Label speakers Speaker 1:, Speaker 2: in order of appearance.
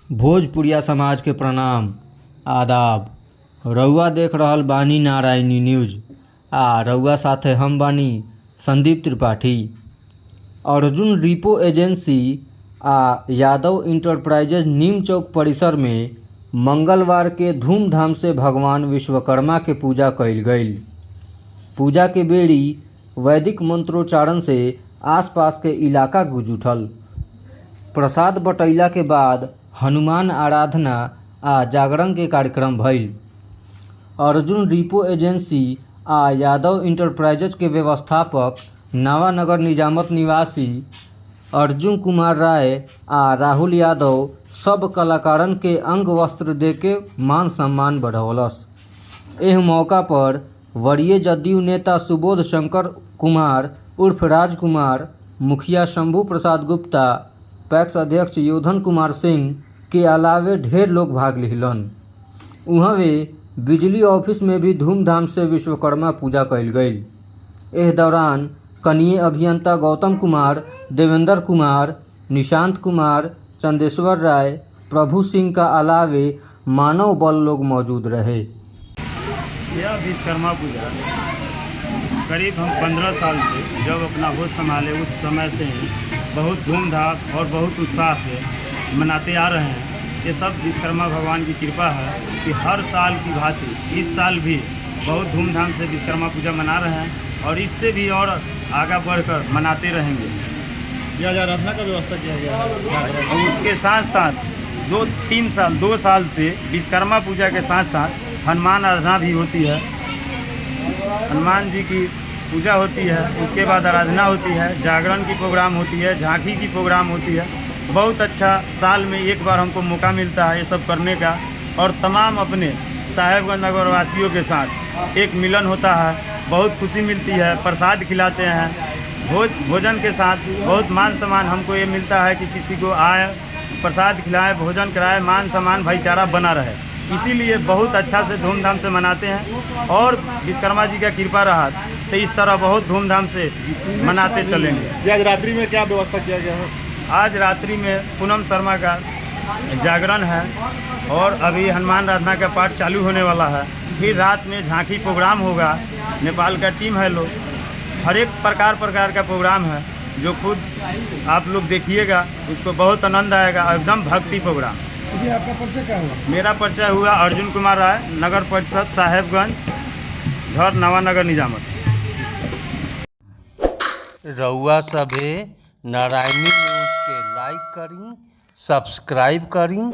Speaker 1: भोजपुरिया समाज के प्रणाम आदाब। रउआ देख रहल बानी नारायणी न्यूज आ रउआ साथे हम बानी संदीप त्रिपाठी। अर्जुन रिपो एजेंसी आ यादव इंटरप्राइजेज नीम चौक परिसर में मंगलवार के धूमधाम से भगवान विश्वकर्मा के पूजा कइल गईल। पूजा के बेड़ी वैदिक मंत्रोच्चारण से आसपास के इलाका गूंज उठल। प्रसाद बटैला के बाद हनुमान आराधना आ जागरण के कार्यक्रम भइल। अर्जुन रिपो एजेंसी आ यादव इंटरप्राइजेज के व्यवस्थापक नवानगर निजामत निवासी अर्जुन कुमार राय आ राहुल यादव सब कलाकारन के अंग वस्त्र देके मान सम्मान बढ़ौलस। एह मौका पर वरीय जदयू नेता सुबोध शंकर कुमार उर्फ राजकुमार, मुखिया शंभू प्रसाद गुप्ता, पैक्स अध्यक्ष योधन कुमार सिंह के अलावे ढेर लोग भाग लिहलन। उहवे बिजली ऑफिस में भी धूमधाम से विश्वकर्मा पूजा कइल गईल। एह दौरान कनीय अभियंता गौतम कुमार, देवेंद्र कुमार, निशांत कुमार, चंदेश्वर राय, प्रभु सिंह का अलावे मानव बल लोग मौजूद रहे।
Speaker 2: यह विश्वकर्मा पूजा करीब हम 15 साल से जब अपना होश संभाले उस समय से ही बहुत धूमधाम और बहुत उत्साह से मनाते आ रहे हैं। ये सब विश्वकर्मा भगवान की कृपा है कि हर साल की भांति इस साल भी बहुत धूमधाम से विश्वकर्मा पूजा मना रहे हैं और इससे भी और आगे बढ़कर मनाते रहेंगे।
Speaker 3: यह आराधना का व्यवस्था किया गया है
Speaker 2: और उसके साथ साथ 2 साल से विश्वकर्मा पूजा के साथ साथ हनुमान आराधना भी होती है। हनुमान जी की पूजा होती है, उसके बाद आराधना होती है, जागरण की प्रोग्राम होती है, झांकी की प्रोग्राम होती है। बहुत अच्छा, साल में एक बार हमको मौका मिलता है ये सब करने का और तमाम अपने साहेबगंज नगर वासियों के साथ एक मिलन होता है। बहुत खुशी मिलती है, प्रसाद खिलाते हैं। भोजन के साथ बहुत मान सम्मान हमको ये मिलता है कि किसी को आए, प्रसाद खिलाएं, भोजन कराएं, मान सम्मान भाईचारा बना रहे। इसीलिए बहुत अच्छा से धूमधाम से मनाते हैं और विश्वकर्मा जी का कृपा रहा तो इस तरह बहुत धूमधाम से मनाते चलेंगे।
Speaker 3: आज रात्रि में क्या व्यवस्था किया गया है?
Speaker 2: आज रात्रि में पूनम शर्मा का जागरण है और अभी हनुमान आराधना का पाठ चालू होने वाला है। फिर रात में झांकी प्रोग्राम होगा। नेपाल का टीम है लोग, हर एक प्रकार का प्रोग्राम है जो खुद आप लोग देखिएगा, उसको बहुत आनंद आएगा। एकदम भक्ति प्रोग्राम।
Speaker 3: जी, आपका परिचय क्या हुआ?
Speaker 2: मेरा परिचय हुआ अर्जुन कुमार राय, नगर परिषद साहेबगंज, घर नवानगर निजामत।
Speaker 1: रउआ सभे नारायणी न्यूज के लाइक करी, सब्सक्राइब करी।